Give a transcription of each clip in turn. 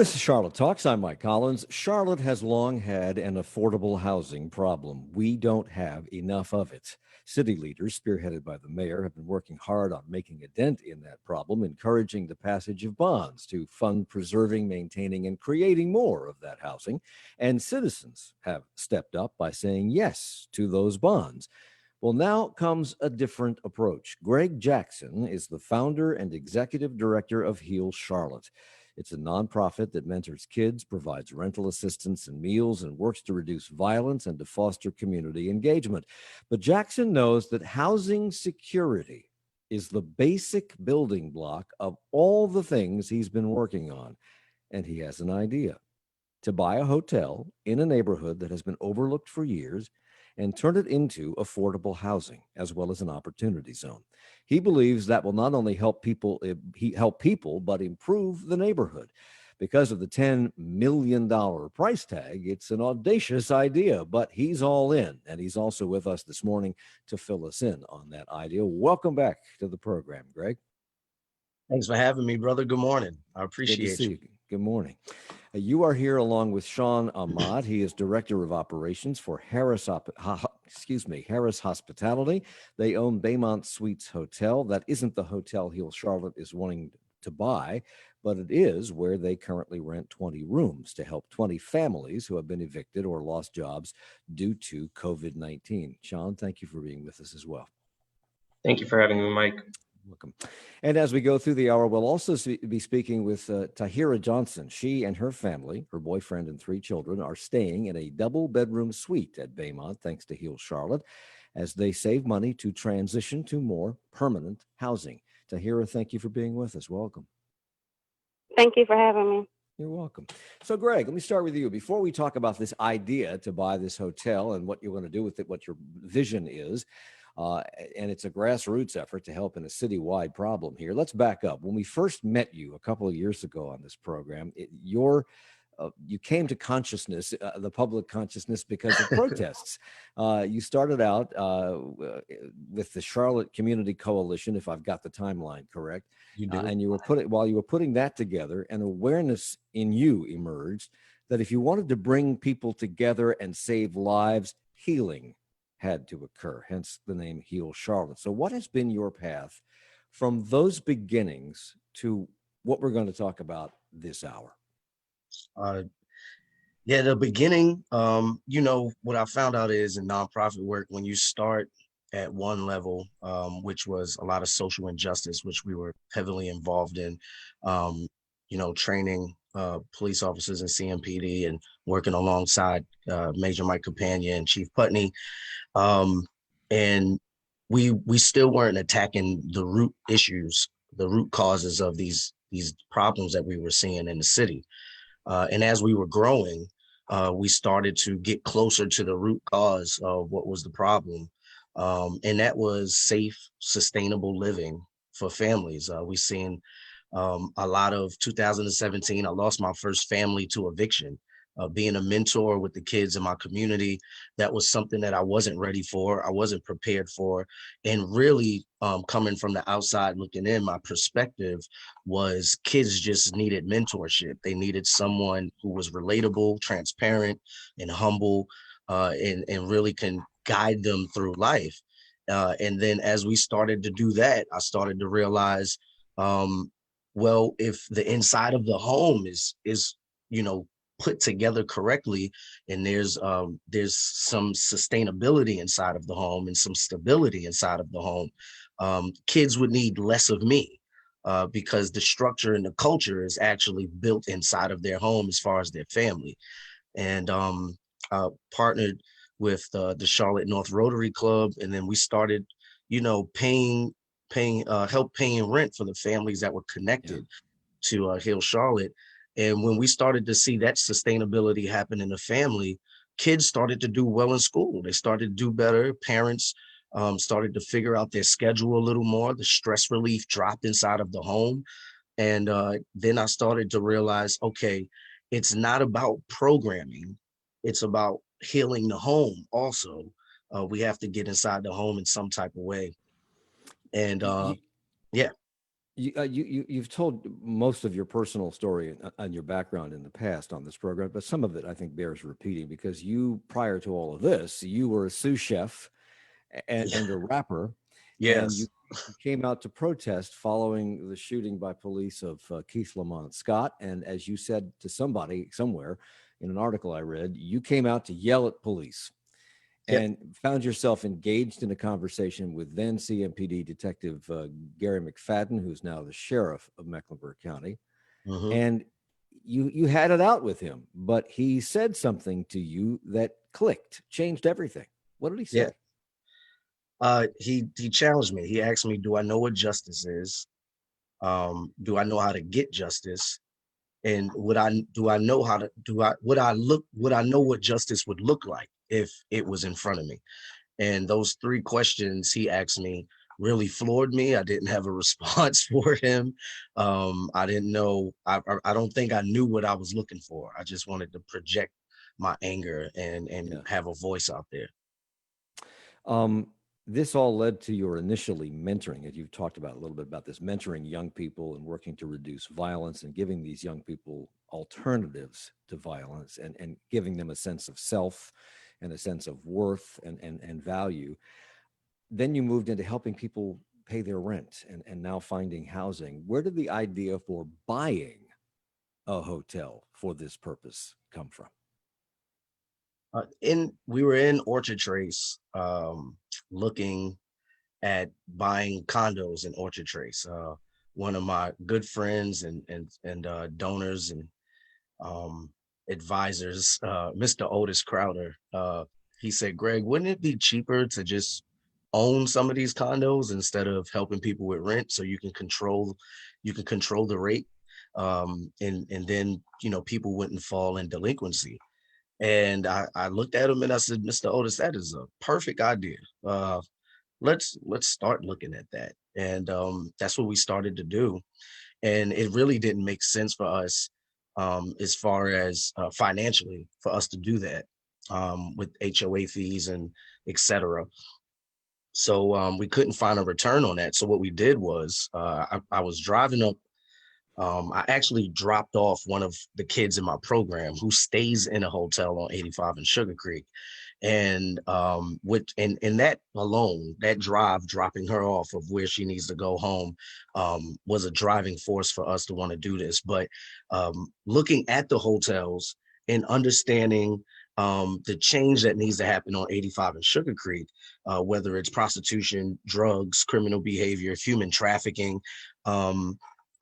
This is Charlotte Talks. I'm Mike Collins. Charlotte has long had an affordable housing problem. We don't have enough of it. City leaders, spearheaded by the mayor, have been working hard on making a dent in that problem, encouraging the passage of bonds to fund preserving, maintaining, and creating more of that housing. And citizens have stepped up by saying yes to those bonds. Well, now comes a different approach. Greg Jackson is the founder and executive director of Heal Charlotte. It's a nonprofit that mentors kids, provides rental assistance and meals, and works to reduce violence and to foster community engagement. But Jackson knows that housing security is the basic building block of all the things he's been working on. And he has an idea to buy a hotel in a neighborhood that has been overlooked for years and turn it into affordable housing as well as an opportunity zone. He believes that will not only help people, but improve the neighborhood. Because of the $10 million price tag, it's an audacious idea, but he's all in. And he's also with us this morning to fill us in on that idea. Welcome back to the program, Greg. Thanks for having me, brother. Good morning. I Good to appreciate see you. you. Good morning. You are here along with Sean Ahmad. He is Director of Operations for Harris Hospitality. They own Baymont Suites Hotel. That isn't the hotel Heal Charlotte is wanting to buy, but it is where they currently rent 20 rooms to help 20 families who have been evicted or lost jobs due to COVID-19. Sean, thank you for being with us as well. Thank you for having me, Mike. Welcome. And as we go through the hour, we'll also be speaking with Tahira Johnson. She and her family, her boyfriend and 3 children, are staying in a double-bedroom suite at Baymont, thanks to Heal Charlotte, as they save money to transition to more permanent housing. Tahira, thank you for being with us. Welcome. Thank you for having me. You're welcome. So, Greg, let me start with you. Before we talk about this idea to buy this hotel and what you're going to do with it, what your vision is, and it's a grassroots effort to help in a citywide problem here. Let's back up. When we first met you a couple of years ago on this program, you came to consciousness, the public consciousness, because of protests. You started out with the Charlotte Community Coalition, if I've got the timeline correct. You do. And while you were putting that together, an awareness in you emerged that if you wanted to bring people together and save lives, healing had to occur, hence the name Heal Charlotte. So what has been your path from those beginnings to what we're going to talk about this hour? The beginning, what I found out is in nonprofit work, when you start at one level, which was a lot of social injustice, which we were heavily involved in, training police officers in CMPD and working alongside Major Mike Campagna and Chief Putney. And we still weren't attacking the root issues, the root causes of these problems that we were seeing in the city. And as we were growing, we started to get closer to the root cause of what was the problem. And that was safe, sustainable living for families. We seen a lot of 2017. I lost my first family to eviction. Being a mentor with the kids in my community, that was something that I wasn't ready for. I wasn't prepared for. And really coming from the outside looking in, my perspective was kids just needed mentorship. They needed someone who was relatable, transparent, and humble, and really can guide them through life. And then as we started to do that, I started to realize, if the inside of the home is put together correctly, and there's some sustainability inside of the home and some stability inside of the home, kids would need less of me because the structure and the culture is actually built inside of their home as far as their family. And partnered with the Charlotte North Rotary Club, and then we started, paying rent for the families that were connected to Heal Charlotte. And when we started to see that sustainability happen in the family, kids started to do well in school. They started to do better. Parents started to figure out their schedule a little more. The stress relief dropped inside of the home. And then I started to realize, okay, it's not about programming. It's about healing the home also. We have to get inside the home in some type of way. And yeah. You've told most of your personal story and your background in the past on this program, but some of it I think bears repeating because you, prior to all of this, you were a sous chef and a rapper, and you Yes. came out to protest following the shooting by police of Keith Lamont Scott. And as you said to somebody somewhere in an article I read, you came out to yell at police Yep. and found yourself engaged in a conversation with then CMPD Detective Gary McFadden, who's now the sheriff of Mecklenburg County. Hmm. And you had it out with him, but he said something to you that clicked, changed everything. What did he Yeah. say? He challenged me. He asked me, "Do I know what justice is? Do I know how to get justice? And do I know how to would I know what justice would look like if it was in front of me?" And those three questions he asked me really floored me. I didn't have a response for him. I didn't know. I don't think I knew what I was looking for. I just wanted to project my anger and Yeah. have a voice out there. Um, this all led to your initially mentoring, as you've talked about a little bit about this, mentoring young people and working to reduce violence and giving these young people alternatives to violence and giving them a sense of self and a sense of worth and value. Then you moved into helping people pay their rent and now finding housing. Where did the idea for buying a hotel for this purpose come from? In We were in Orchard Trace, looking at buying condos in Orchard Trace. One of my good friends and donors and um, advisors, Mr. Otis Crowder, he said, "Greg, wouldn't it be cheaper to just own some of these condos instead of helping people with rent, so you can control the rate, and then people wouldn't fall in delinquency." And I looked at him and I said, "Mr. Otis, that is a perfect idea. Let's start looking at that." And that's what we started to do. And it really didn't make sense for us, as far as financially, for us to do that, with HOA fees and etc. So we couldn't find a return on that. So what we did was, I was driving up. I actually dropped off one of the kids in my program who stays in a hotel on 85 in Sugar Creek. And in that alone, that drive, dropping her off of where she needs to go home, was a driving force for us to want to do this. But looking at the hotels and understanding the change that needs to happen on 85 in Sugar Creek, whether it's prostitution, drugs, criminal behavior, human trafficking,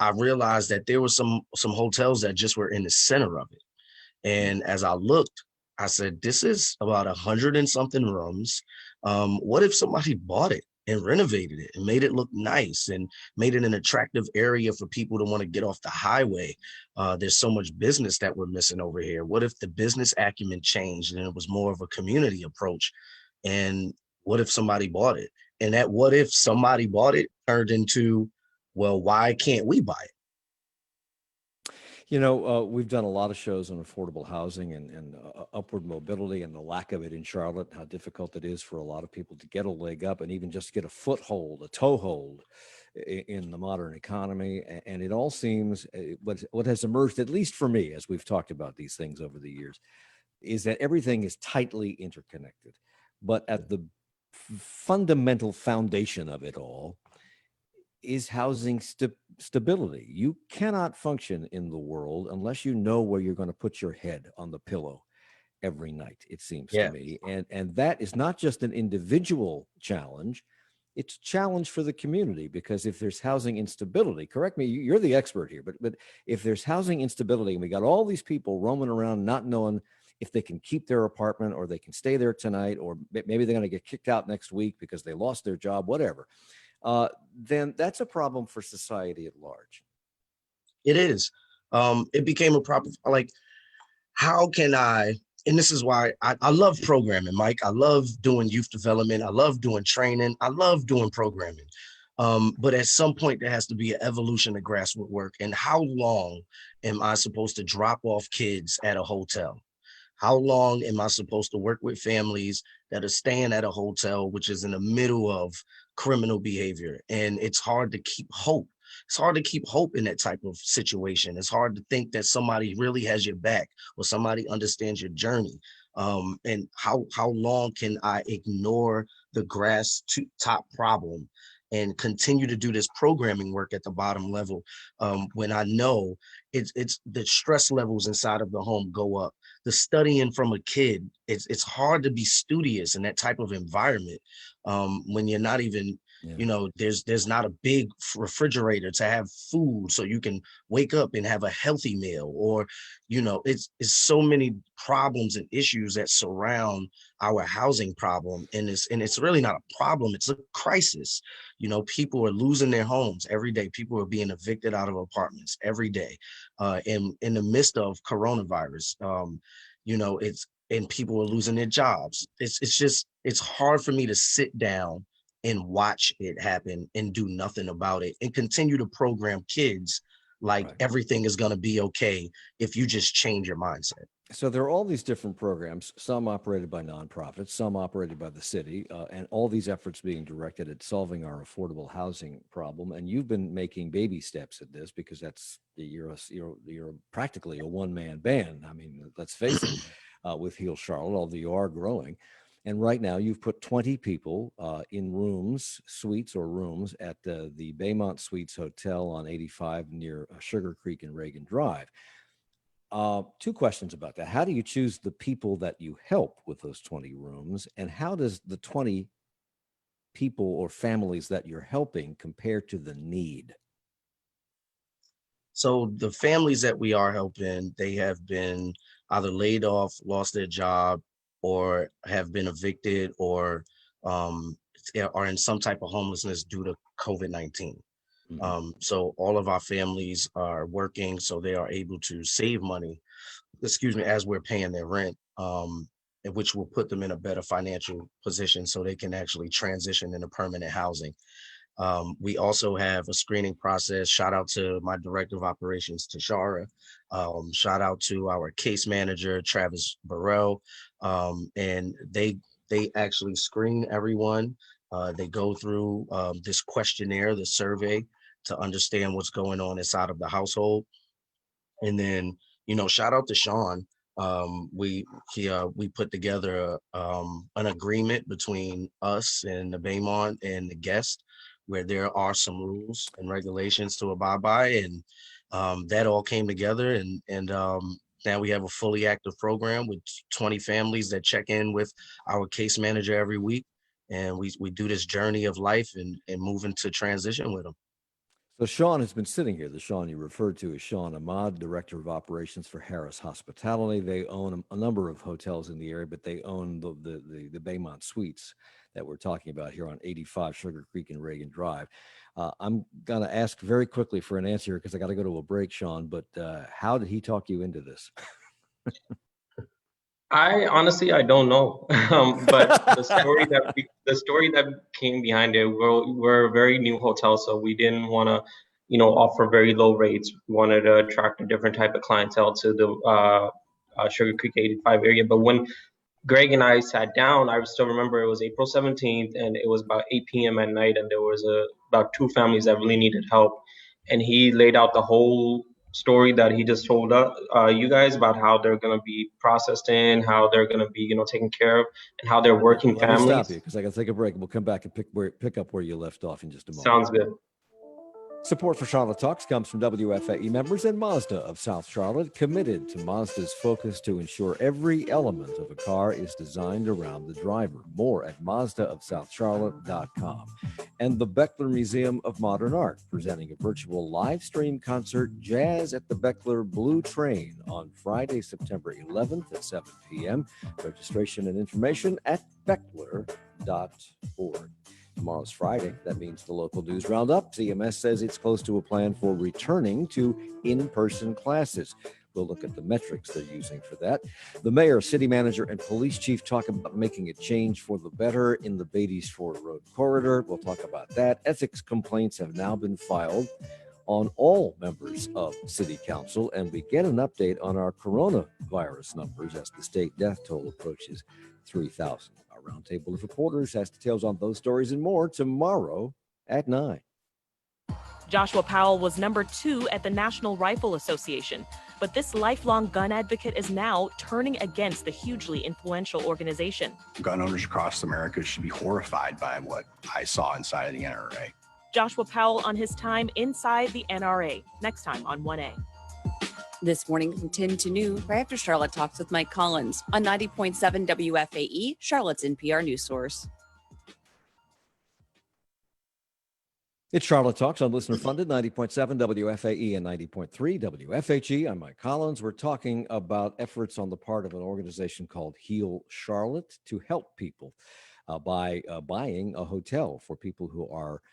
I realized that there were some hotels that just were in the center of it. And as I looked, I said, "This is about 100 and something rooms. What if somebody bought it and renovated it and made it look nice and made it an attractive area for people to want to get off the highway? There's so much business that we're missing over here. What if the business acumen changed and it was more of a community approach? And what if somebody bought it?" And that what if somebody bought it turned into, well, why can't we buy it? We've done a lot of shows on affordable housing and upward mobility and the lack of it in Charlotte, how difficult it is for a lot of people to get a leg up and even just get a foothold, a toehold in the modern economy. And it all seems what has emerged, at least for me, as we've talked about these things over the years, is that everything is tightly interconnected. But at the fundamental foundation of it all is housing stability. You cannot function in the world unless you know where you're going to put your head on the pillow every night, it seems to Yeah, me. And that is not just an individual challenge, it's a challenge for the community, because if there's housing instability, correct me, you're the expert here, but if there's housing instability and we got all these people roaming around not knowing if they can keep their apartment or they can stay there tonight, or maybe they're going to get kicked out next week because they lost their job, whatever, then that's a problem for society at large. it is. It became a proper, like, how can I, and this is why I love programming, Mike. I love doing youth development. I love doing training. I love doing programming. But at some point, there has to be an evolution of grassroots work. And how long am I supposed to drop off kids at a hotel? How long am I supposed to work with families that are staying at a hotel, which is in the middle of criminal behavior? And it's hard to keep hope It's hard to keep hope in that type of situation. It's hard to think that somebody really has your back or somebody understands your journey. And how long can I ignore the grass to top problem and continue to do this programming work at the bottom level, when I know it's the stress levels inside of the home go up. The studying from a kid, it's hard to be studious in that type of environment, when you're not even, Yeah. you know, there's not a big refrigerator to have food so you can wake up and have a healthy meal, or, you know, it's so many problems and issues that surround our housing problem. And it's really not a problem, it's a crisis. You know, people are losing their homes every day. People are being evicted out of apartments every day, in the midst of coronavirus. You know, and people are losing their jobs. It's hard for me to sit down and watch it happen and do nothing about it and continue to program kids like Right. everything is going to be okay if you just change your mindset. So there are all these different programs, some operated by nonprofits, some operated by the city, and all these efforts being directed at solving our affordable housing problem. And you've been making baby steps at this because you're practically a one-man band. I mean, let's face it, with Heal Charlotte, although you are growing. And right now, you've put 20 people in rooms, suites or rooms at the Baymont Suites Hotel on 85 near Sugar Creek and Reagan Drive. Two questions about that. How do you choose the people that you help with those 20 rooms? And how does the 20 people or families that you're helping compare to the need? So the families that we are helping, they have been either laid off, lost their job, or have been evicted, or are in some type of homelessness due to COVID-19. Mhm. So all of our families are working, so they are able to save money, excuse me, as we're paying their rent, and which will put them in a better financial position so they can actually transition into permanent housing. We also have a screening process. Shout out to my director of operations, Tashara. Shout out to our case manager, Travis Burrell. And they actually screen everyone. They go through this questionnaire, the survey, to understand what's going on inside of the household. And then, you know, shout out to Sean. We put together an agreement between us and the Baymont and the guest, where there are some rules and regulations to abide by, and that all came together, and now we have a fully active program with 20 families that check in with our case manager every week, and we do this journey of life and move into transition with them. So Sean has been sitting here. The Sean you referred to is Sean Ahmad, Director of Operations for Harris Hospitality. They own a number of hotels in the area, but they own the Baymont Suites that we're talking about here on 85 Sugar Creek and Reagan Drive. I'm going to ask very quickly for an answer because I got to go to a break, Sean, but how did he talk you into this? I honestly I don't know, but the story that came behind it, we're a very new hotel, so we didn't want to, offer very low rates. We wanted to attract a different type of clientele to the Sugar Creek 85 area. But when Greg and I sat down, I still remember it was April 17th, and it was about 8 p.m. at night, and there was about two families that really needed help, and he laid out the whole story that he just told you guys about how they're going to be processed in, how they're going to be, taken care of, and how they're working Let me stop you families. because I got to take a break. We'll come back and pick up where you left off in just a moment. Sounds good. Support for Charlotte Talks comes from WFAE members and Mazda of South Charlotte, committed to Mazda's focus to ensure every element of a car is designed around the driver. More at mazdaofsouthcharlotte.com. And the Beckler Museum of Modern Art, presenting a virtual live stream concert, Jazz at the Beckler Blue Train, on Friday, September 11th at 7 p.m. Registration and information at beckler.org. Tomorrow's Friday. That means the local news roundup. CMS says it's close to a plan for returning to in-person classes. We'll look at the metrics they're using for that. The mayor, city manager, and police chief talk about making a change for the better in the Beatties Ford Road corridor. We'll talk about that. Ethics complaints have now been filed on all members of city council, and we get an update on our coronavirus numbers as the state death toll approaches 3,000. Our roundtable of reporters has details on those stories and more tomorrow at 9. Joshua Powell was #2 at the National Rifle Association, but this lifelong gun advocate is now turning against the hugely influential organization. Gun owners across America should be horrified by what I saw inside of the NRA. Joshua Powell on his time inside the NRA, next time on 1A. This morning from 10 to noon, right after Charlotte Talks with Mike Collins on 90.7 WFAE, Charlotte's NPR news source. It's Charlotte Talks on listener-funded 90.7 WFAE and 90.3 WFHE. I'm Mike Collins. We're talking about efforts on the part of an organization called Heal Charlotte to help people by buying a hotel for people who are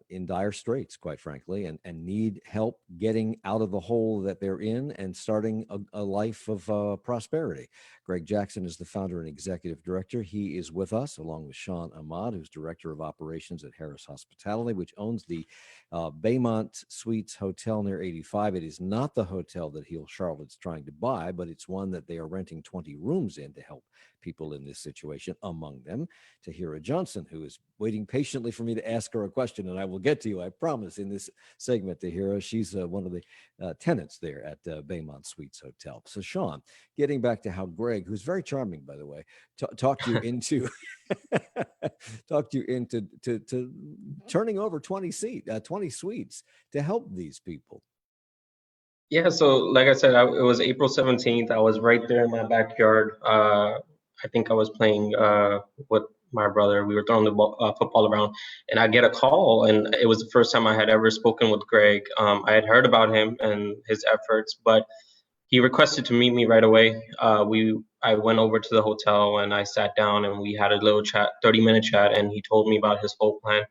in dire straits, quite frankly, and need help getting out of the hole that they're in and starting a life of prosperity. Greg Jackson is the founder and executive director. He is with us, along with Sean Ahmad, who's director of operations at Harris Hospitality, which owns the Baymont Suites Hotel near 85. It is not the hotel that Heal Charlotte's trying to buy, but it's one that they are renting 20 rooms in to help people in this situation, among them Tahira Johnson, who is waiting patiently for me to ask her a question, and I will get to you, I promise, in this segment, Tahira. She's one of the tenants there at Baymont Suites Hotel. So, Sean, getting back to how Greg, who's very charming, by the way, talked you into to turning over 20 suites to help these people. Yeah, so like I said, it was April 17th. I was right there in my backyard. I think I was playing with my brother. We were throwing the football around, and I get a call, and it was the first time I had ever spoken with Greg. I had heard about him and his efforts, but he requested to meet me right away. I went over to the hotel, and I sat down, and we had a little chat, 30-minute chat, and he told me about his whole plan.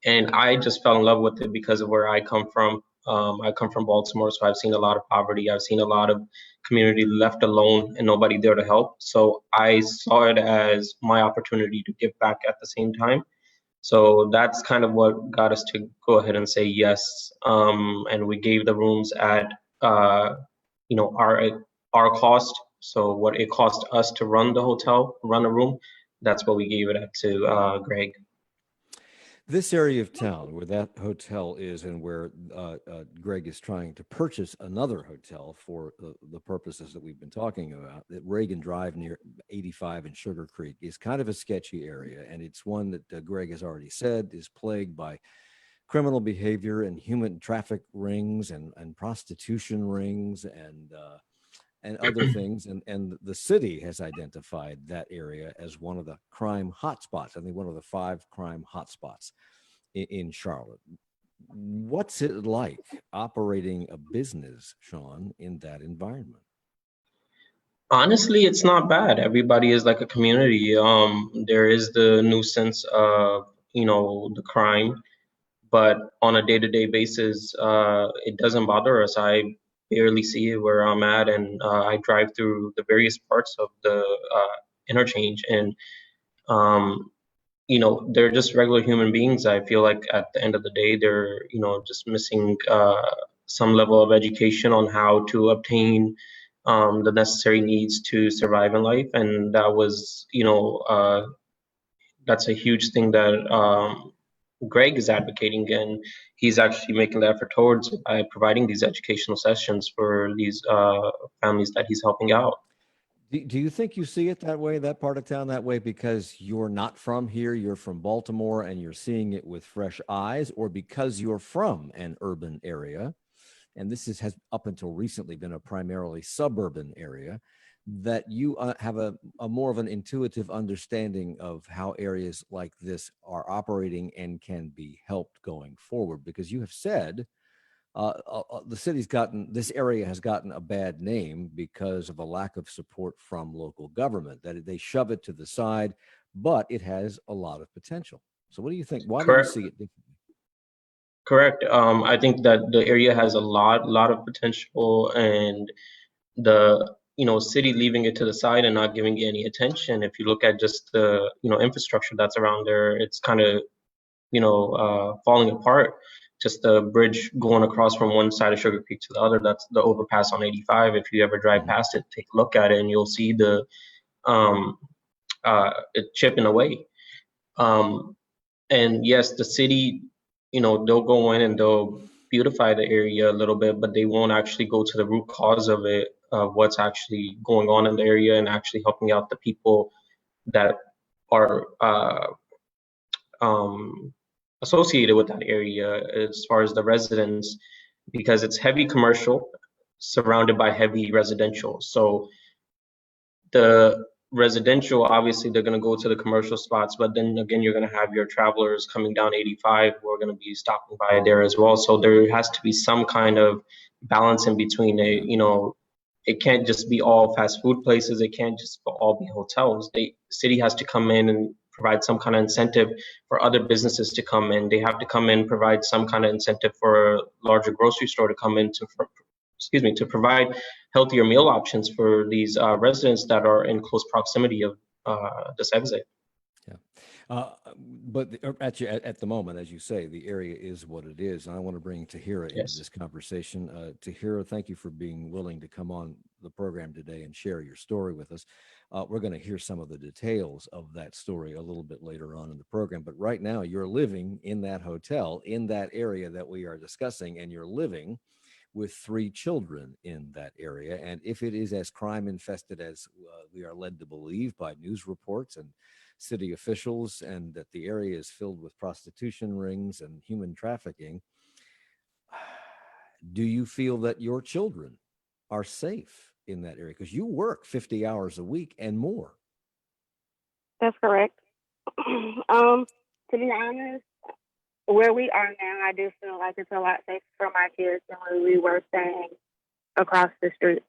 And I just fell in love with it because of where I come from. I come from Baltimore, so I've seen a lot of poverty. I've seen a lot of community left alone and nobody there to help. So I saw it as my opportunity to give back at the same time. So that's kind of what got us to go ahead and say yes. And we gave the rooms at our cost. So what it cost us to run the hotel, run a room, that's what we gave it at to Greg. This area of town where that hotel is and where Greg is trying to purchase another hotel for the purposes that we've been talking about, that Reagan Drive near 85 and Sugar Creek, is kind of a sketchy area. And it's one that Greg has already said is plagued by criminal behavior and human traffic rings and prostitution rings and other things. And the city has identified that area as one of the crime hotspots. I think one of the 5 crime hotspots in Charlotte. What's it like operating a business, Sean, in that environment? Honestly, it's not bad. Everybody is like a community. There is the nuisance of, the crime, but on a day-to-day basis, it doesn't bother us. I barely see it where I'm at, and I drive through the various parts of the interchange, and they're just regular human beings. I feel like at the end of the day, they're just missing some level of education on how to obtain the necessary needs to survive in life, and that was that's a huge thing that Greg is advocating, and he's actually making the effort towards by providing these educational sessions for these families that he's helping out. Do you think you see it that way, that part of town that way, because you're not from here, you're from Baltimore, and you're seeing it with fresh eyes, or because you're from an urban area, and this has up until recently been a primarily suburban area, that you have a more of an intuitive understanding of how areas like this are operating and can be helped going forward? Because you have said this area has gotten a bad name because of a lack of support from local government, that they shove it to the side, but it has a lot of potential. So what do you think? Why do you see it differently? Correct. I think that the area has a lot of potential, and the city leaving it to the side and not giving it any attention. If you look at just the infrastructure that's around there, it's kind of falling apart. Just the bridge going across from one side of Sugar Creek to the other, that's the overpass on 85. If you ever drive past it, take a look at it, and you'll see the it chipping away. And yes, the city they'll go in and they'll beautify the area a little bit, but they won't actually go to the root cause of it, of what's actually going on in the area, and actually helping out the people that are um, associated with that area as far as the residents, because it's heavy commercial surrounded by heavy residential. So the residential, obviously, they're going to go to the commercial spots, but then again, you're going to have your travelers coming down 85 who are going to be stopping by there as well. So there has to be some kind of balance in between. It can't just be all fast food places. It can't just all be hotels. The city has to come in and provide some kind of incentive for other businesses to come in. They have to come in, provide some kind of incentive for a larger grocery store to come in to provide healthier meal options for these residents that are in close proximity of this exit. Yeah. But at the moment, as you say, the area is what it is. And I want to bring Tahira into Yes. this conversation. Tahira, thank you for being willing to come on the program today and share your story with us. We're going to hear some of the details of that story a little bit later on in the program. But right now, you're living in that hotel in that area that we are discussing, and you're living with 3 children in that area. And if it is as crime infested as we are led to believe by news reports and city officials, and that the area is filled with prostitution rings and human trafficking, do you feel that your children are safe in that area? Because you work 50 hours a week and more. That's correct. To be honest, where we are now, I do feel like it's a lot safer for my kids than when we were staying across the street.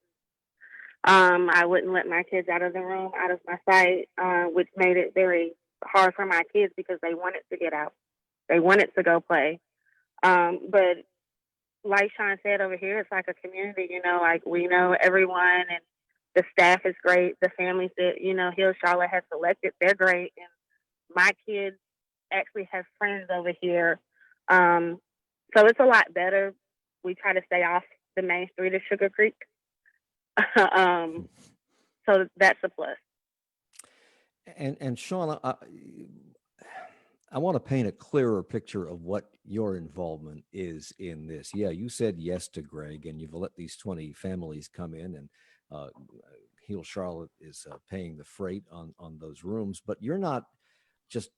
I wouldn't let my kids out of the room, out of my sight, which made it very hard for my kids because they wanted to get out. They wanted to go play. But like Sean said over here, it's like a community, like we know everyone and the staff is great. The families that, Hill Charlotte has selected, they're great. And my kids actually have friends over here. So it's a lot better. We try to stay off the main street of Sugar Creek. So that's a plus. And Sean, I want to paint a clearer picture of what your involvement is in this. Yeah, you said yes to Greg, and you've let these 20 families come in, and Heal Charlotte is paying the freight on those rooms, but you're not just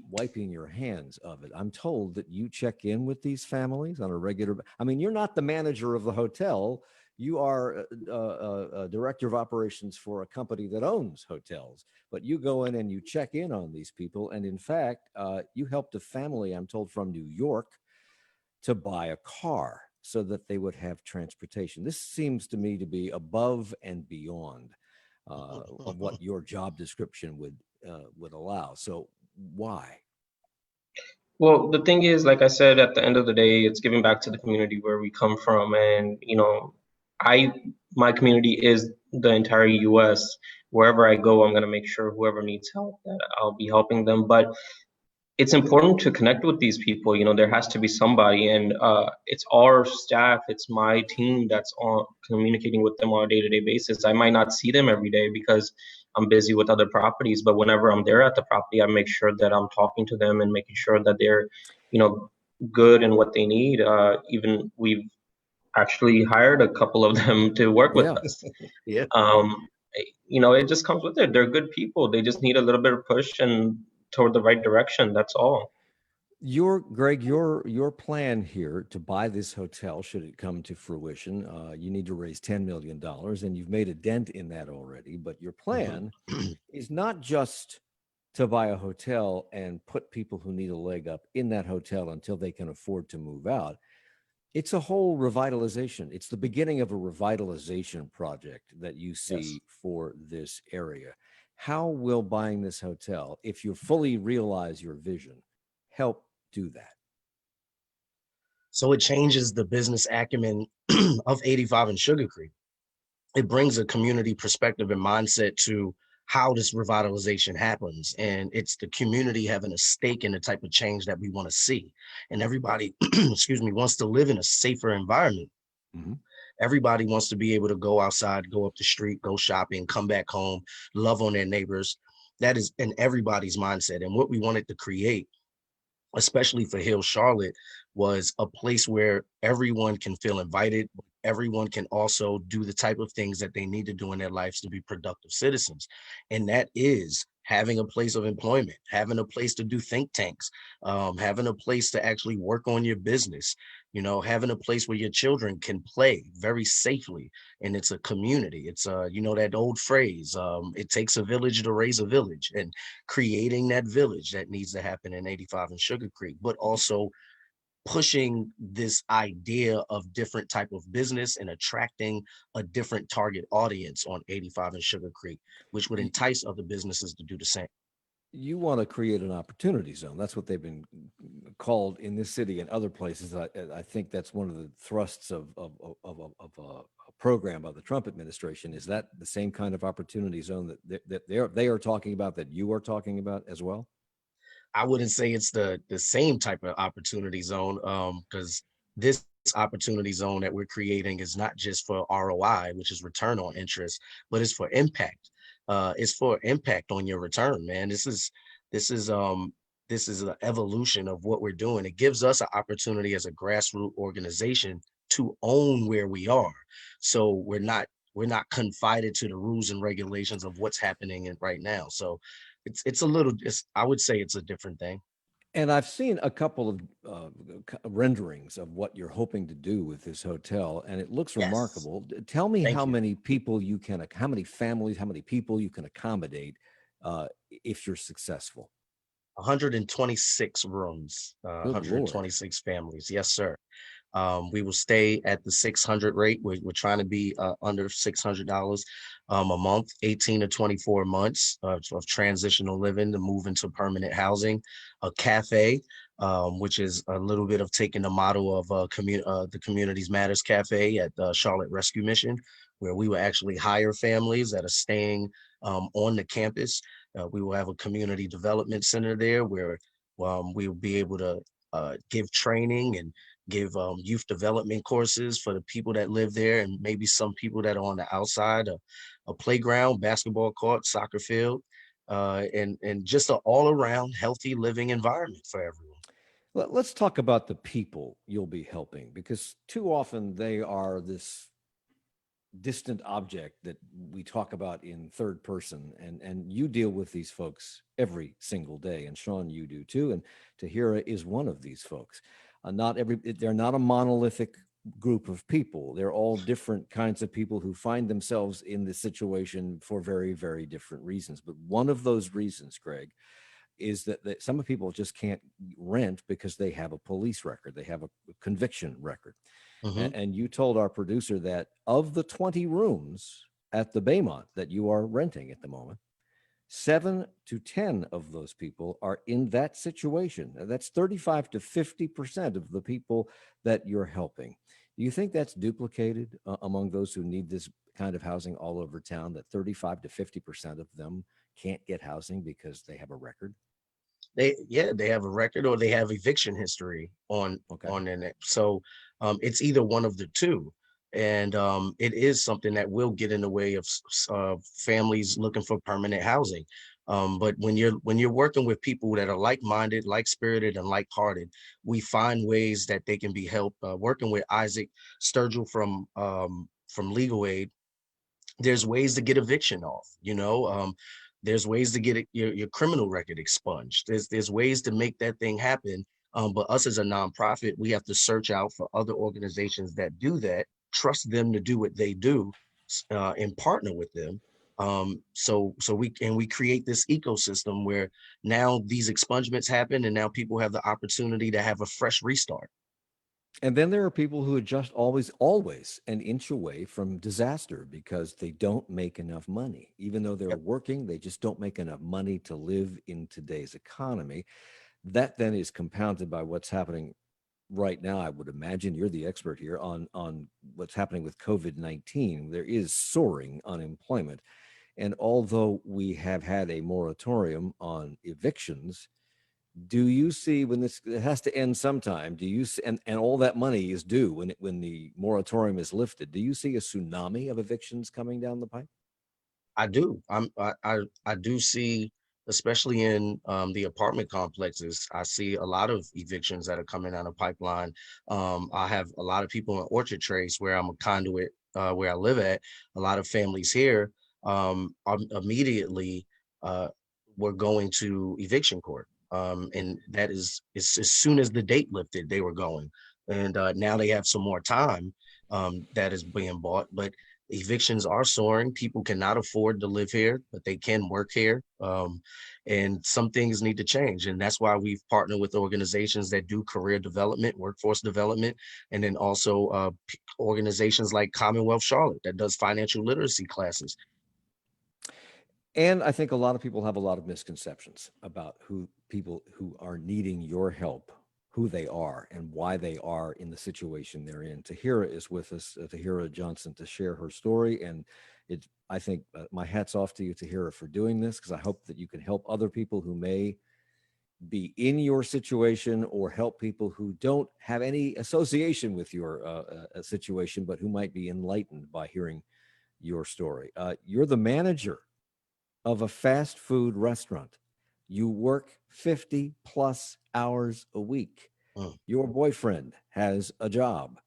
wiping your hands of it. I'm told that you check in with these families on a regular. I mean, you're not the manager of the hotel. You are a director of operations for a company that owns hotels, but you go in and you check in on these people. And in fact, you helped a family, I'm told, from New York to buy a car so that they would have transportation. This seems to me to be above and beyond of what your job description would allow. So why? Well, the thing is, like I said, at the end of the day, it's giving back to the community where we come from. And, my community is the entire US. Wherever I go, I'm going to make sure whoever needs help, that I'll be helping them. But it's important to connect with these people. There has to be somebody, and it's our staff, it's my team that's on communicating with them on a day-to-day basis. I might not see them every day because I'm busy with other properties, but whenever I'm there at the property, I make sure that I'm talking to them and making sure that they're, good in what they need. Even we've actually hired a couple of them to work with us. Yeah. It just comes with it. They're good people. They just need a little bit of push and toward the right direction. That's all. Greg, your plan here to buy this hotel, should it come to fruition, you need to raise $10 million, and you've made a dent in that already. But your plan is not just to buy a hotel and put people who need a leg up in that hotel until they can afford to move out. It's a whole revitalization. It's the beginning of a revitalization project that you see for this area. How will buying this hotel, if you fully realize your vision, help do that? So it changes the business acumen of 85 and Sugar Creek. It brings a community perspective and mindset to how this revitalization happens. And it's the community having a stake in the type of change that we want to see. And everybody, excuse me, wants to live in a safer environment. Mm-hmm. Everybody wants to be able to go outside, go up the street, go shopping, come back home, love on their neighbors. That is in everybody's mindset. And what we wanted to create especially for Hill Charlotte, was a place where everyone can feel invited. Everyone can also do the type of things that they need to do in their lives to be productive citizens. And that is having a place of employment, having a place to do think tanks, having a place to actually work on your business, having a place where your children can play very safely. And it's a community. It's that old phrase, it takes a village to raise a village, and creating that village that needs to happen in 85 and Sugar Creek, but also pushing this idea of different type of business and attracting a different target audience on 85 and Sugar Creek, which would entice other businesses to do the same. You want to create an opportunity zone. That's what they've been called in this city and other places. I think that's one of the thrusts of a program by the Trump administration. Is that the same kind of opportunity zone that they are talking about, that you are talking about as well? I wouldn't say it's the same type of opportunity zone, because this opportunity zone that we're creating is not just for ROI, which is return on interest, but it's for impact. It's for impact on your return, man. This is an evolution of what we're doing. It gives us an opportunity as a grassroots organization to own where we are. So we're not confided to the rules and regulations of what's happening right now. So I would say it's a different thing. And I've seen a couple of renderings of what you're hoping to do with this hotel, and it looks Yes. remarkable. Tell me Thank how you. many people how many families, how many people you can accommodate if you're successful. 126 rooms, Good Lord. 126 families. Yes, sir. We will stay at the 600 rate. We're trying to be under $600 a month, 18 to 24 months of transitional living to move into permanent housing, a cafe, which is a little bit of taking the model of the Communities Matters Cafe at Charlotte Rescue Mission, where we will actually hire families that are staying on the campus. We will have a community development center there where we'll be able to give training and give youth development courses for the people that live there, and maybe some people that are on the outside, a playground, basketball court, soccer field, and just an all around healthy living environment for everyone. Let's talk about the people you'll be helping, because too often they are this distant object that we talk about in third person, and you deal with these folks every single day, and Sean, you do too, and Tahira is one of these folks. They're not a monolithic group of people. They're all different kinds of people who find themselves in this situation for very, very different reasons. But one of those reasons, Greg, is that some people just can't rent because they have a police record, they have a conviction record. Mhm. And you told our producer that of the 20 rooms at the Baymont that you are renting at the moment, 7 to 10 of those people are in that situation. That's 35 to 50% of the people that you're helping. Do you think that's duplicated among those who need this kind of housing all over town, that 35 to 50% of them can't get housing because they have a record? They have a record, or they have eviction history on Okay. it. So it's either one of the two. And it is something that will get in the way of families looking for permanent housing. But when you're working with people that are like-minded, like-spirited, and like-hearted, we find ways that they can be helped. Working with Isaac Sturgill from Legal Aid, there's ways to get eviction off, there's ways to get your criminal record expunged. There's ways to make that thing happen. But us as a nonprofit, we have to search out for other organizations that do that, trust them to do what they do, and partner with them. So we create this ecosystem where now these expungements happen, and now people have the opportunity to have a fresh restart. And then there are people who are just always an inch away from disaster because they don't make enough money. Even though they're Yep. working, they just don't make enough money to live in today's economy. That then is compounded by what's happening right now. I would imagine you're the expert here on what's happening with COVID-19. There is soaring unemployment. And although we have had a moratorium on evictions, do you see, when it has to end sometime, do you see, and all that money is due when the moratorium is lifted, do you see a tsunami of evictions coming down the pipe? I do. I do see especially in the apartment complexes. I see a lot of evictions that are coming down the pipeline. I have a lot of people in Orchard Trace where I'm a conduit, where I live at. A lot of families here immediately were going to eviction court. And that is as soon as the date lifted, they were going. And now they have some more time that is being bought. But evictions are soaring. People cannot afford to live here, but they can work here. And some things need to change. And that's why we've partnered with organizations that do career development, workforce development, and then also organizations like Commonwealth Charlotte that does financial literacy classes. And I think a lot of people have a lot of misconceptions about who people who are needing your help, who they are, and why they are in the situation they're in. Tahira is with us, Tahira Johnson, to share her story. And I think my hat's off to you, Tahira, for doing this, because I hope that you can help other people who may be in your situation, or help people who don't have any association with your situation, but who might be enlightened by hearing your story. You're the manager of a fast food restaurant. You work 50 plus hours a week. Your boyfriend has a job.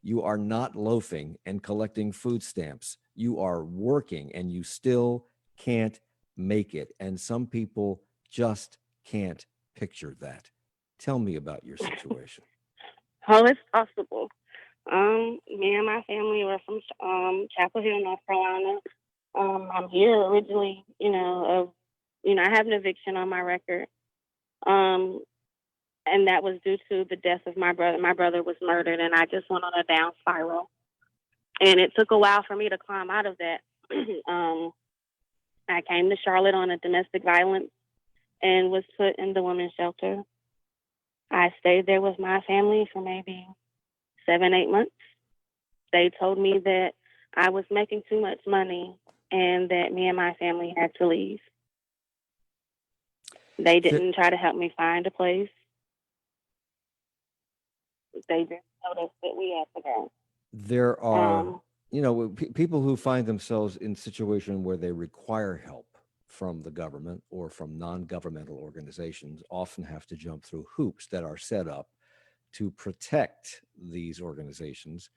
You are not loafing and collecting food stamps. You are working and you still can't make it. And some people just can't picture that. Tell me about your situation. How it's possible. Me and my family were from Chapel Hill, North Carolina. I'm here originally, I have an eviction on my record. And that was due to the death of my brother. My brother was murdered, and I just went on a down spiral. And it took a while for me to climb out of that. I came to Charlotte on a domestic violence and was put in the women's shelter. I stayed there with my family for maybe 7-8 months. They told me that I was making too much money and that me and my family had to leave. They didn't try to help me find a place. They just told us that we had to go. There are, people who find themselves in a situation where they require help from the government or from non-governmental organizations often have to jump through hoops that are set up to protect these organizations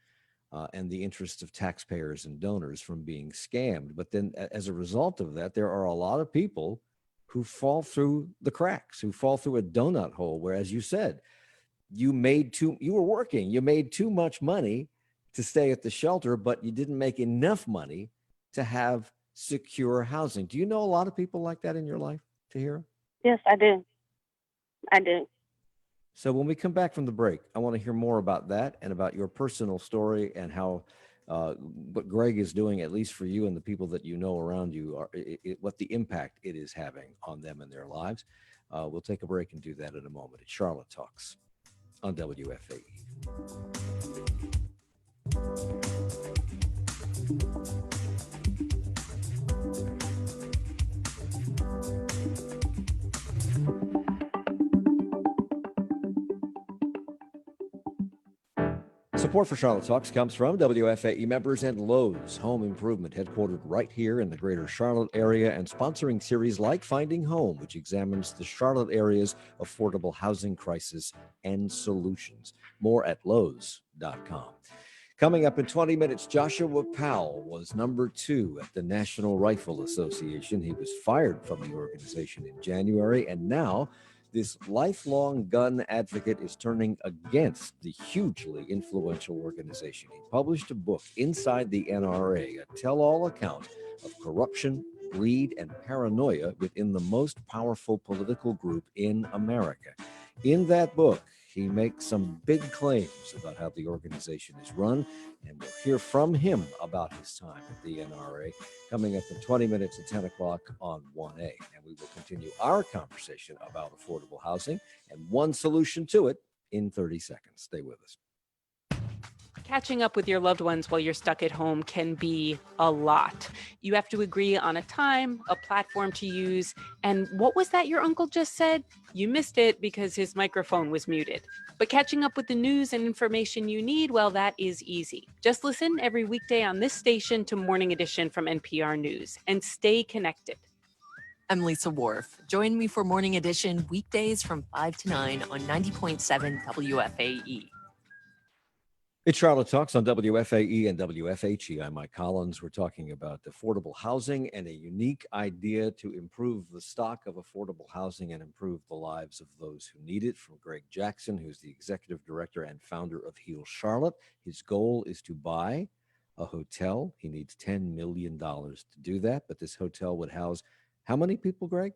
and the interests of taxpayers and donors from being scammed. But then as a result of that, there are a lot of people who fall through the cracks, who fall through a donut hole, where, as you said, you were working, you made too much money to stay at the shelter, but you didn't make enough money to have secure housing. Do you know a lot of people like that in your life, Tahira? Yes, I do. I do. So when we come back from the break, I want to hear more about that and about your personal story and how what Greg is doing, at least for you and the people that you know around you, what the impact it is having on them and their lives. We'll take a break and do that in a moment. It's Charlotte Talks on WFAE. Support for Charlotte Talks comes from WFAE members and Lowe's Home Improvement, headquartered right here in the greater Charlotte area and sponsoring series like Finding Home, which examines the Charlotte area's affordable housing crisis and solutions. More at Lowe's.com. Coming up in 20 minutes, Joshua Powell was number 2 at the National Rifle Association. He was fired from the organization in January, and now this lifelong gun advocate is turning against the hugely influential organization. He published a book, Inside the NRA, a tell-all account of corruption, greed, and paranoia within the most powerful political group in America. In that book, he makes some big claims about how the organization is run, and we'll hear from him about his time at the NRA coming up in 20 minutes at 10 o'clock on 1A. And we will continue our conversation about affordable housing and one solution to it in 30 seconds. Stay with us. Catching up with your loved ones while you're stuck at home can be a lot. You have to agree on a time, a platform to use, and what was that your uncle just said? You missed it because his microphone was muted. But catching up with the news and information you need, well, that is easy. Just listen every weekday on this station to Morning Edition from NPR News and stay connected. I'm Lisa Wharf. Join me for Morning Edition weekdays from 5 to 9 on 90.7 WFAE. It's Charlotte Talks on WFAE and WFHE. I'm Mike Collins. We're talking about affordable housing and a unique idea to improve the stock of affordable housing and improve the lives of those who need it, from Greg Jackson, who's the executive director and founder of Heal Charlotte. His goal is to buy a hotel. He needs $10 million to do that, but this hotel would house how many people, Greg?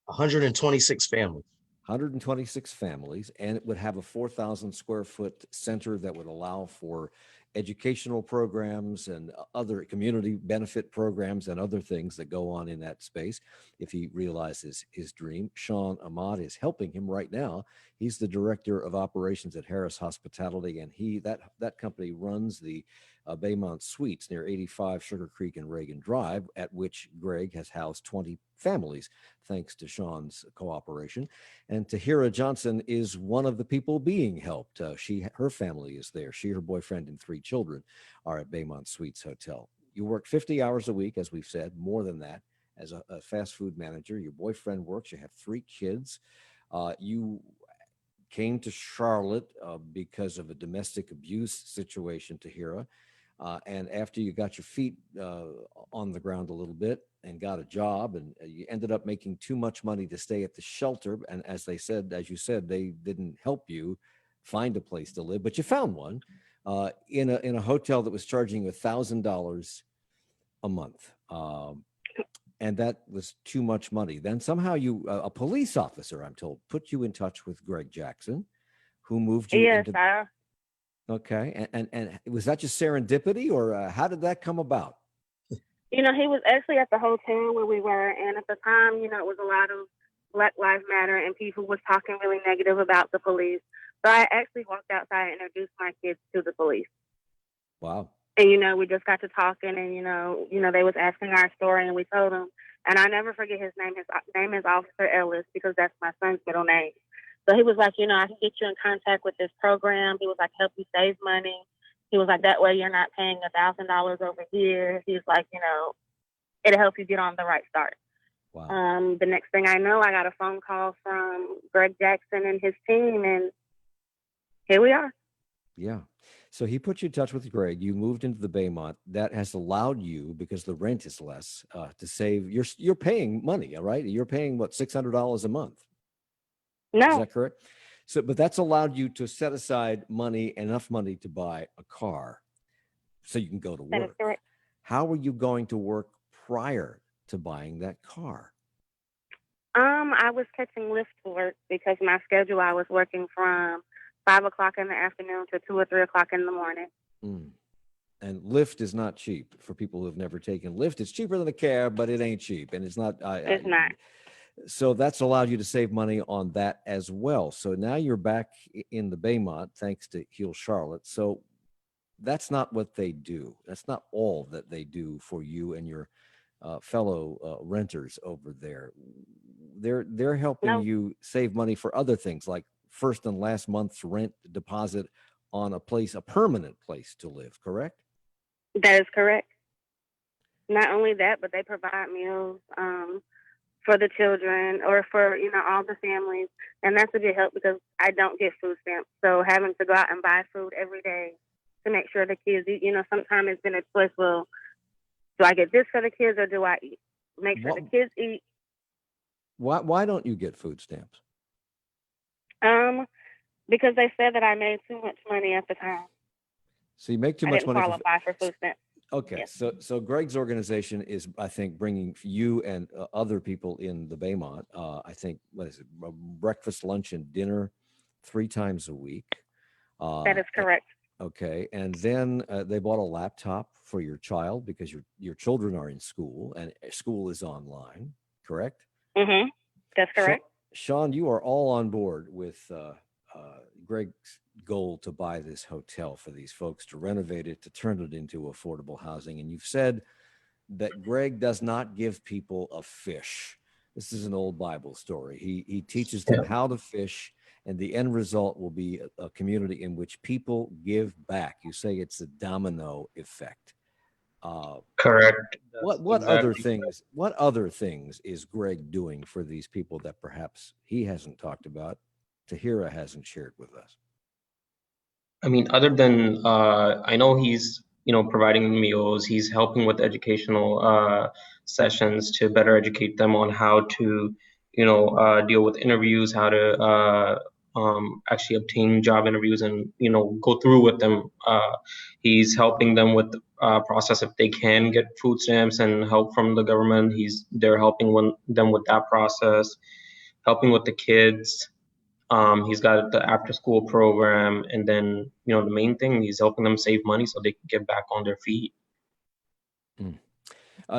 126 families. 126 families, and it would have a 4,000 square foot center that would allow for educational programs and other community benefit programs and other things that go on in that space if he realizes his dream. Sean Ahmad is helping him right now. He's the director of operations at Harris Hospitality, and that company runs the Baymont Suites near 85 Sugar Creek and Reagan Drive, at which Greg has housed 20 families, thanks to Sean's cooperation. And Tahira Johnson is one of the people being helped. Her family is there. She, her boyfriend, and 3 children are at Baymont Suites Hotel. You work 50 hours a week, as we've said, more than that, as a fast food manager. Your boyfriend works. You have 3 kids. You came to Charlotte because of a domestic abuse situation, Tahira. And after you got your feet on the ground a little bit and got a job, and you ended up making too much money to stay at the shelter. And as you said, they didn't help you find a place to live, but you found one in a hotel that was charging you $1,000 a month. And that was too much money. Then somehow a police officer, I'm told, put you in touch with Greg Jackson, who moved you Yes, into... sir. Okay. And was that just serendipity, or how did that come about? He was actually at the hotel where we were, and at the time, it was a lot of Black Lives Matter, and people was talking really negative about the police. So I actually walked outside and introduced my kids to the police. Wow. And, we just got to talking, and, they was asking our story, and we told them. And I never forget his name. His name is Officer Ellis, because that's my son's middle name. So he was like, I can get you in contact with this program. He was like, help you save money. He was like, that way you're not paying $1,000 over here. He's like, it'll help you get on the right start. Wow. The next thing I know, I got a phone call from Greg Jackson and his team, and here we are. Yeah. So he put you in touch with Greg. You moved into the Baymont. That has allowed you, because the rent is less, to save. You're paying money, all right? You're paying what, $600 a month? No. Is that correct? So, but that's allowed you to set aside enough money to buy a car, so you can go to work. That is correct. How were you going to work prior to buying that car? I was catching Lyft to work, because my schedule, I was working from 5 o'clock in the afternoon to 2 or 3 o'clock in the morning. And Lyft is not cheap for people who have never taken Lyft. It's cheaper than a cab, but it ain't cheap, and it's not. It's not. So that's allowed you to save money on that as well. So now you're back in the Baymont, thanks to Heal Charlotte. So that's not what they do. That's not all that they do for you and your fellow renters over there. They're helping you save money for other things, like first and last month's rent deposit on a permanent place to live, correct? That is correct. Not only that, but they provide meals for the children, or for, all the families. And that's a big help, because I don't get food stamps. So having to go out and buy food every day to make sure the kids eat, sometimes it's been a choice. Well, do I get this for the kids, or do I make sure the kids eat? Why don't you get food stamps? Because they said that I made too much money at the time. So you make too I much didn't money qualify for food stamps. Okay, Yeah. so Greg's organization is, I think, bringing you and other people in the Baymont, I think, breakfast, lunch, and dinner 3 times a week. That is correct. Okay, and then they bought a laptop for your child, because your children are in school, and school is online, correct? Mm-hmm. That's correct. Sean, you are all on board with Greg's goal to buy this hotel for these folks, to renovate it, to turn it into affordable housing. And you've said that Greg does not give people a fish. This is an old Bible story. He teaches them how to fish, and the end result will be a community in which people give back. You say it's a domino effect. Correct. What That's what other exactly. things what other things is Greg doing for these people that perhaps he hasn't talked about, Tahira hasn't shared with us? I mean, other than I know he's providing meals. He's helping with educational sessions to better educate them on how to deal with interviews, how to actually obtain job interviews, and go through with them. He's helping them with the process if they can get food stamps and help from the government. They're helping them with that process, helping with the kids. He's got the after school program, and then the main thing, he's helping them save money so they can get back on their feet. Mm.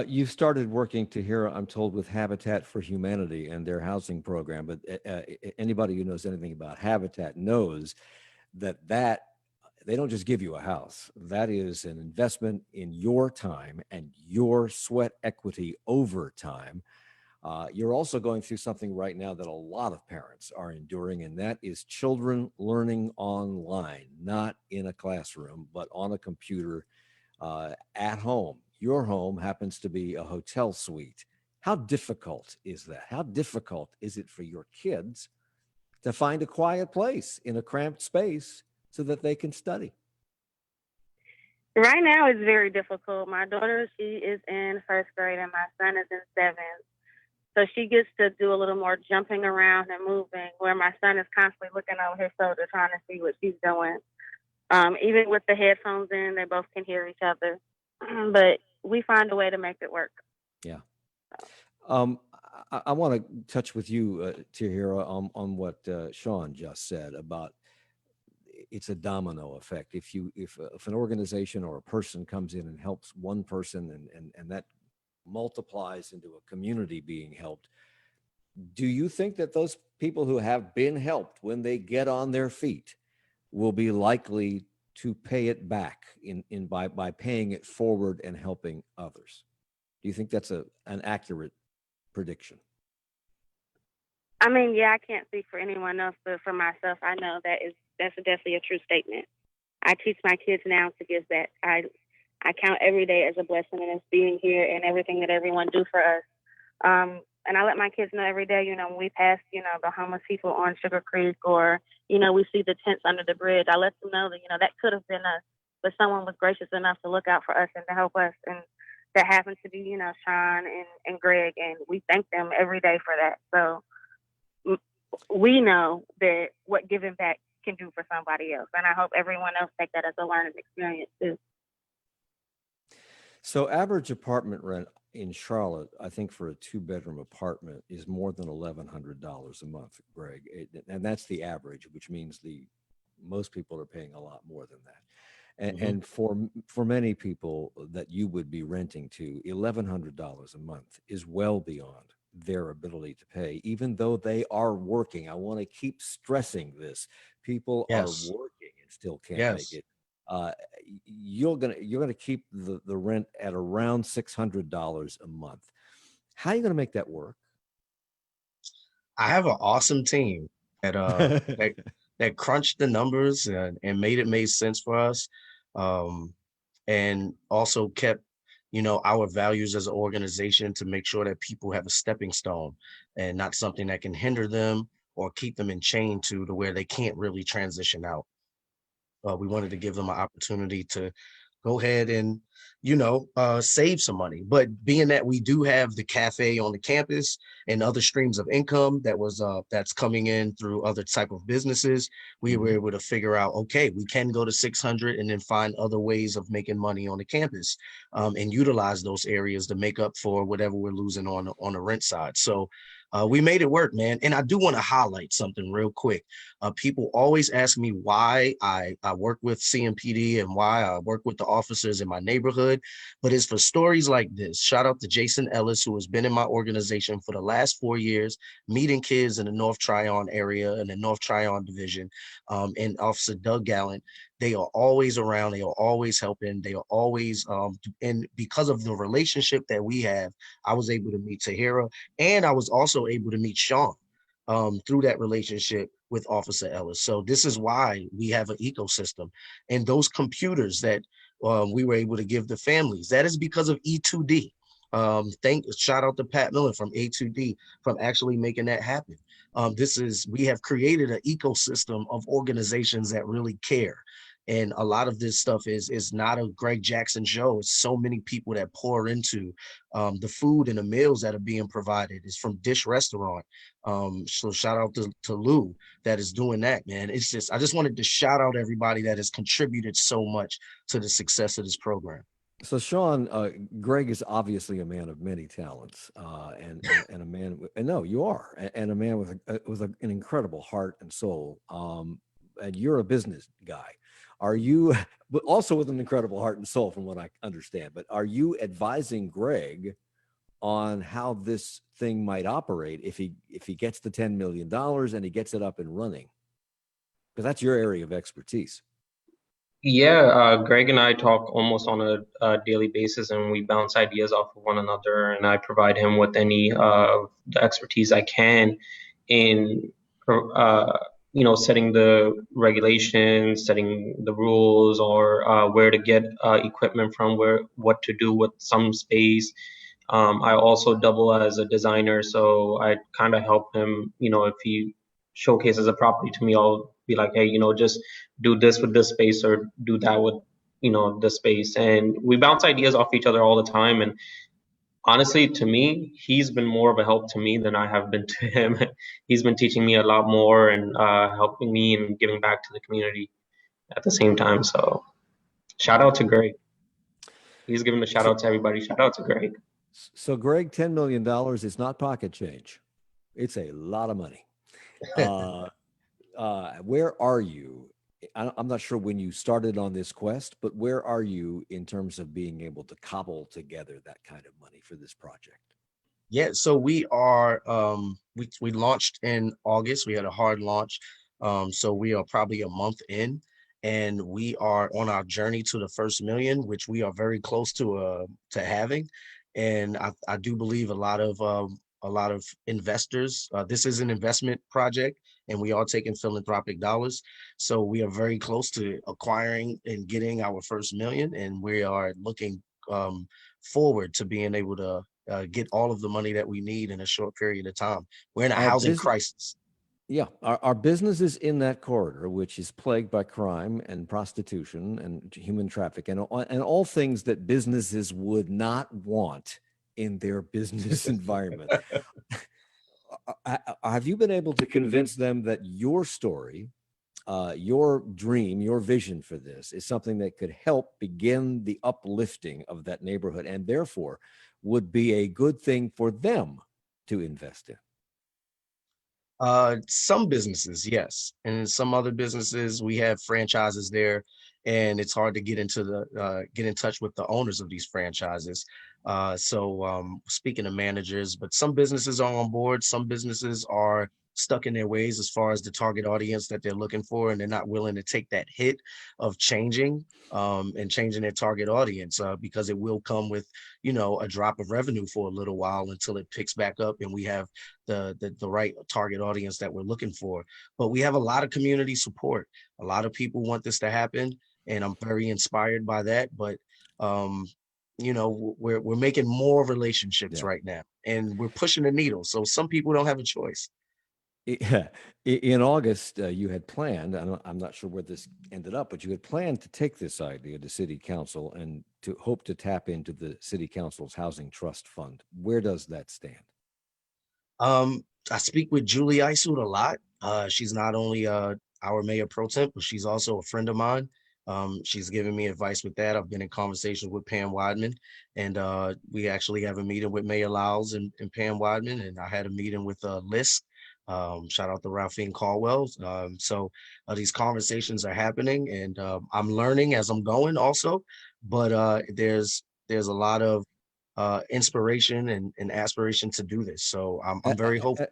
You've started working, Tahira, I'm told, with Habitat for Humanity and their housing program. But anybody who knows anything about Habitat knows that they don't just give you a house. That is an investment in your time and your sweat equity over time. You're also going through something right now that a lot of parents are enduring, and that is children learning online, not in a classroom, but on a computer at home. Your home happens to be a hotel suite. How difficult is that? How difficult is it for your kids to find a quiet place in a cramped space so that they can study? Right now, it's very difficult. My daughter, she is in first grade, and my son is in seventh. So she gets to do a little more jumping around and moving, where my son is constantly looking over his shoulder trying to see what she's doing. Even with the headphones in, they both can hear each other. But we find a way to make it work. Yeah. I want to touch with you, Tahira, on what Sean just said about it's a domino effect. If an organization or a person comes in and helps one person and that multiplies into a community being helped, do you think that those people who have been helped when they get on their feet will be likely to pay it back by paying it forward and helping others? Do you think that's an accurate prediction? I mean, yeah, I can't speak for anyone else, but for myself, I know that's definitely a true statement. I teach my kids now to give back. I count every day as a blessing, and it's being here and everything that everyone do for us. And I let my kids know every day, when we pass, the homeless people on Sugar Creek, or, we see the tents under the bridge, I let them know that, that could have been us, but someone was gracious enough to look out for us and to help us. And that happened to be, Sean and Greg, and we thank them every day for that. So we know that what giving back can do for somebody else. And I hope everyone else take that as a learning experience too. So average apartment rent in Charlotte, I think for a 2-bedroom apartment is more than $1,100 a month, Greg. And that's the average, which means most people are paying a lot more than that. And for many people that you would be renting to, $1,100 a month is well beyond their ability to pay, even though they are working. I want to keep stressing this. People are Yes. working and still can't make Yes. it. You're gonna keep the rent at around $600 a month. How are you gonna make that work? I have an awesome team that crunched the numbers and made sense for us. Um, and also kept, our values as an organization to make sure that people have a stepping stone and not something that can hinder them or keep them in chain to where they can't really transition out. We wanted to give them an opportunity to go ahead and, save some money. But being that we do have the cafe on the campus and other streams of income that's coming in through other type of businesses, we were able to figure out, okay, we can go to 600 and then find other ways of making money on the campus, and utilize those areas to make up for whatever we're losing on the rent side. So we made it work, man. And I do want to highlight something real quick. People always ask me why I work with CMPD and why I work with the officers in my neighborhood, but it's for stories like this. Shout out to Jason Ellis, who has been in my organization for the last 4 years, meeting kids in the North Tryon area and the North Tryon division, and Officer Doug Gallant. They are always around. They are always helping. They are always, and because of the relationship that we have, I was able to meet Tahira, and I was also able to meet Sean through that relationship with Officer Ellis. So this is why we have an ecosystem, and those computers that we were able to give the families. That is because of E2D. Shout out to Pat Miller from A2D from actually making that happen. We have created an ecosystem of organizations that really care. And a lot of this stuff is not a Greg Jackson show. It's so many people that pour into the food and the meals that are being provided. It's from Dish Restaurant. So shout out to Lou that is doing that, man. I just wanted to shout out everybody that has contributed so much to the success of this program. So, Sean, Greg is obviously a man of many talents, and a man. No, you are, and a man with an incredible heart and soul. And you're a business guy. Are you, but also with an incredible heart and soul, from what I understand? But are you advising Greg on how this thing might operate if he gets the $10 million and he gets it up and running? Because that's your area of expertise. Yeah, Greg and I talk almost on a daily basis, and we bounce ideas off of one another. And I provide him with any the expertise I can in, setting the regulations, setting the rules, or where to get equipment from, what to do with some space. I also double as a designer, so I kind of help him. If he showcases a property to me, I'll be like, hey, just do this with this space or do that with, the space. And we bounce ideas off each other all the time. And honestly, to me, he's been more of a help to me than I have been to him. He's been teaching me a lot more and helping me and giving back to the community at the same time. So shout out to Greg. He's giving a shout out to everybody. Shout out to Greg. So, Greg, $10 million is not pocket change. It's a lot of money. Where are you? I'm not sure when you started on this quest, but where are you in terms of being able to cobble together that kind of money for this project? Yeah, so we are we launched in August. We had a hard launch. So we are probably a month in, and we are on our journey to the first million, which we are very close to having. And I do believe a lot of investors. This is an investment project, and we are taking philanthropic dollars. So we are very close to acquiring and getting our first million, and we are looking forward to being able to get all of the money that we need in a short period of time. We're in a housing crisis. Yeah, our businesses in that corridor, which is plagued by crime and prostitution and human trafficking and all things that businesses would not want in their business environment. Have you been able to convince them that your story, your dream, your vision for this is something that could help begin the uplifting of that neighborhood and therefore would be a good thing for them to invest in? Some businesses, yes. And some other businesses, we have franchises there, and it's hard to get in touch with the owners of these franchises. So speaking of managers, but some businesses are on board, some businesses are stuck in their ways as far as the target audience that they're looking for, and they're not willing to take that hit of changing and changing their target audience because it will come with, a drop of revenue for a little while until it picks back up and we have the right target audience that we're looking for. But we have a lot of community support. A lot of people want this to happen, and I'm very inspired by that. But we're making more relationships right now, and we're pushing the needle. So some people don't have a choice. In August, you had planned, I'm not sure where this ended up, but you had planned to take this idea to City Council and to hope to tap into the City Council's Housing Trust Fund. Where does that stand? I speak with Julie Isut a lot. She's not only our mayor pro temp, but she's also a friend of mine. She's given me advice with that. I've been in conversations with Pam Weidman, and we actually have a meeting with Mayor Lyles and Pam Weidman, and I had a meeting with Liz. Shout out to Ralphine Caldwell. So these conversations are happening, and I'm learning as I'm going also, but there's a lot of inspiration and aspiration to do this. So I'm very hopeful.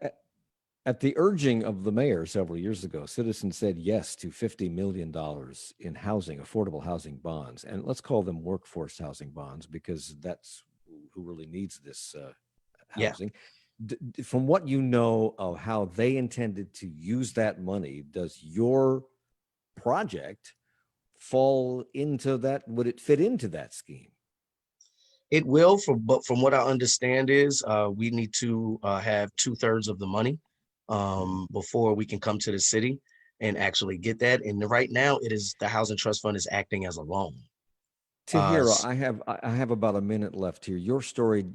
At the urging of the mayor several years ago, citizens said yes to $50 million in housing, affordable housing bonds. And let's call them workforce housing bonds because that's who really needs this housing. Yeah. From what you know of how they intended to use that money, does your project fall into that? Would it fit into that scheme? It will, but from what I understand is we need to have 2/3 of the money before we can come to the city and actually get that. And right now, it is the Housing Trust Fund is acting as a loan. Tahira, I have about a minute left here. Your story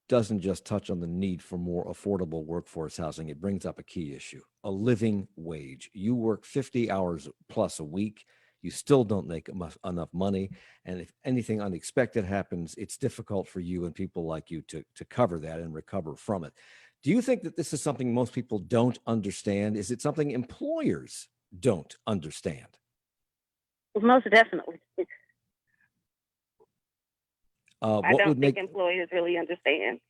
doesn't just touch on the need for more affordable workforce housing. It brings up a key issue, a living wage. You work 50 hours plus a week. You still don't make enough money. And if anything unexpected happens, it's difficult for you and people like you to cover that and recover from it. Do you think that this is something most people don't understand? Is it something employers don't understand? Most definitely. I What don't would think make employers really understand.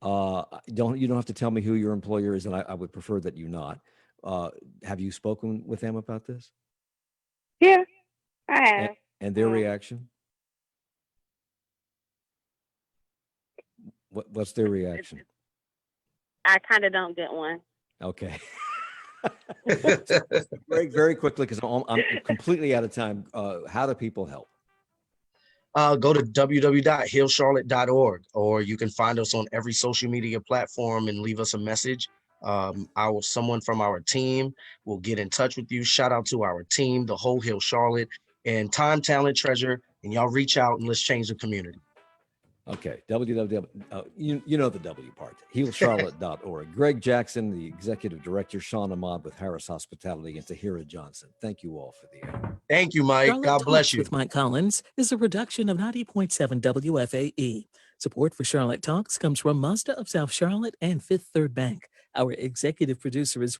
you don't have to tell me who your employer is, and I would prefer that you not. Have you spoken with them about this Yeah, I and, have. and their reaction? What's their reaction? I kind of don't get one. Okay. Very, very quickly, because I'm completely out of time. How do people help? Go to www.healcharlotte.org, or you can find us on every social media platform and leave us a message. Someone from our team will get in touch with you. Shout out to our team, the whole Heal Charlotte, and Time, Talent, Treasure, and y'all reach out and let's change the community. Okay, you know the W part, healcharlotte.org. Greg Jackson, the executive director, Sean Ahmad with Harris Hospitality, and Tahira Johnson. Thank you all for the hour. Thank you, Mike. Charlotte God bless Talks you. with Mike Collins is a production of 90.7 WFAE. Support for Charlotte Talks comes from Mazda of South Charlotte and Fifth Third Bank. Our executive producer is